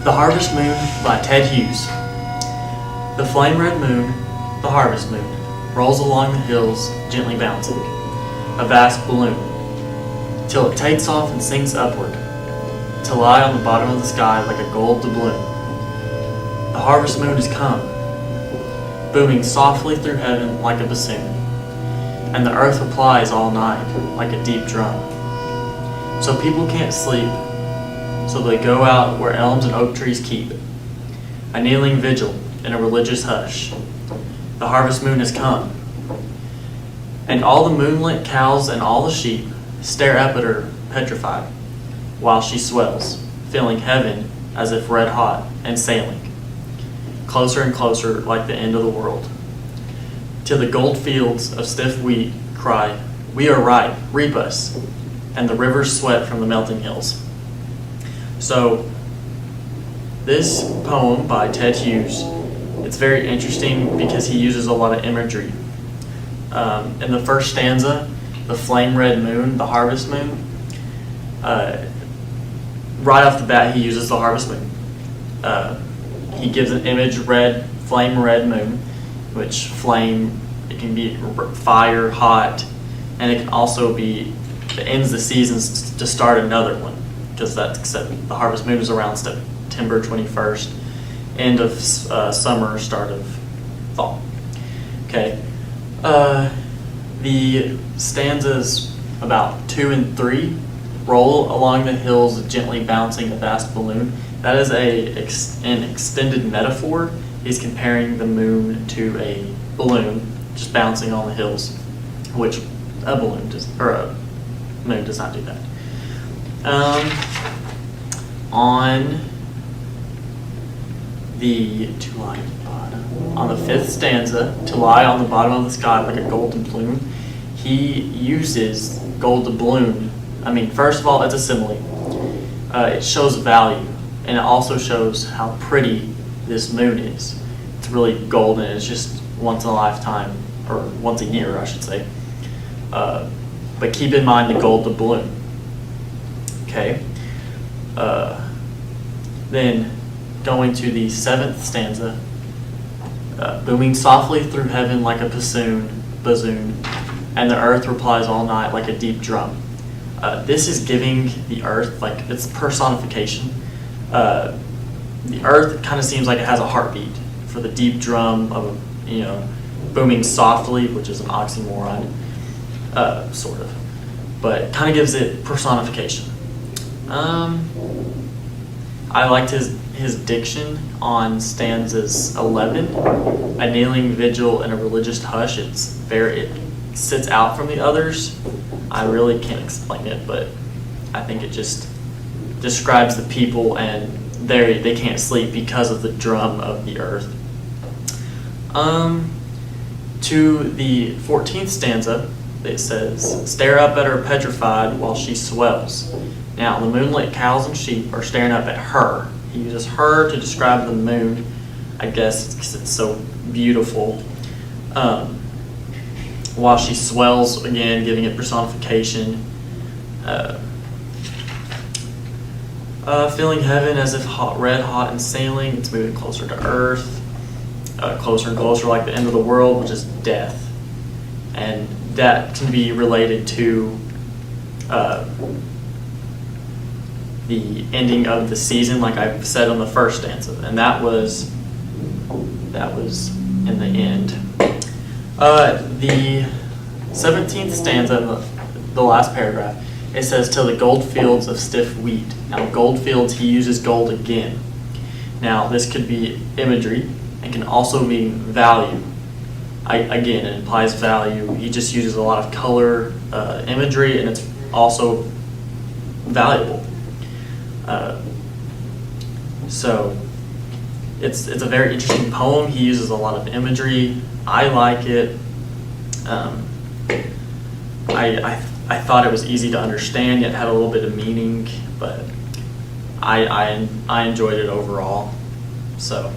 The Harvest Moon by Ted Hughes. The flame red moon, the harvest moon, rolls along the hills, gently bouncing, a vast balloon, till it takes off and sinks upward, to lie on the bottom of the sky like a gold doubloon. The harvest moon has come, booming softly through heaven like a bassoon, and the earth replies all night like a deep drum. So people can't sleep, so they go out where elms and oak trees keep, a kneeling vigil in a religious hush. The harvest moon has come, and all the moonlit cows and all the sheep stare up at her petrified, while she swells, filling heaven as if red hot and sailing, closer and closer like the end of the world, till the gold fields of stiff wheat cry, "We are ripe, reap us," and the rivers sweat from the melting hills. So, this poem by Ted Hughes, it's very interesting because he uses a lot of imagery. In the first stanza, the flame red moon, the harvest moon, right off the bat he uses the harvest moon. He gives an image, flame red moon, which flame, it can be fire, hot, and it can also be, it ends the seasons to start another one, because the harvest moon is around September 21st, end of summer, start of fall. Okay. The stanzas about 2 and 3, roll along the hills gently bouncing a vast balloon. That is an extended metaphor. He's comparing the moon to a balloon just bouncing on the hills, which a moon does not do that. On the on the 5th stanza, to lie on the bottom of the sky like a golden plume, he uses gold doubloon. First of all, it's a simile. It shows value, and it also shows how pretty this moon is. It's really golden. It's just once in a lifetime, or once a year, I should say. But keep in mind the gold doubloon. Okay. Then going to the 7th stanza, booming softly through heaven like a bassoon, and the earth replies all night like a deep drum. This is giving the earth, like, it's personification. The earth kind of seems like it has a heartbeat for the deep drum of, booming softly, which is an oxymoron, sort of. But it kind of gives it personification. I liked his diction on stanzas 11, a kneeling vigil in a religious hush. It sits out from the others. I really can't explain it, but I think it just describes the people, and they can't sleep because of the drum of the earth. To the 14th stanza, it says, "Stare up at her petrified while she swells." Now, the moonlit cows and sheep are staring up at her. He uses her to describe the moon, I guess, because it's so beautiful. While she swells, again, giving it personification. Filling heaven as if red hot and sailing. It's moving closer to earth, closer and closer like the end of the world, which is death. And that can be related to the ending of the season, like I've said on the first stanza, and that was in the end. The 17th stanza, the last paragraph, it says, "Till the gold fields of stiff wheat." Now, gold fields, he uses gold again. Now, this could be imagery and can also mean value. Again, it implies value. He just uses a lot of color imagery, and it's also valuable. So it's a very interesting poem. He uses a lot of imagery. I like it. I thought it was easy to understand, yet had a little bit of meaning, but I enjoyed it overall. So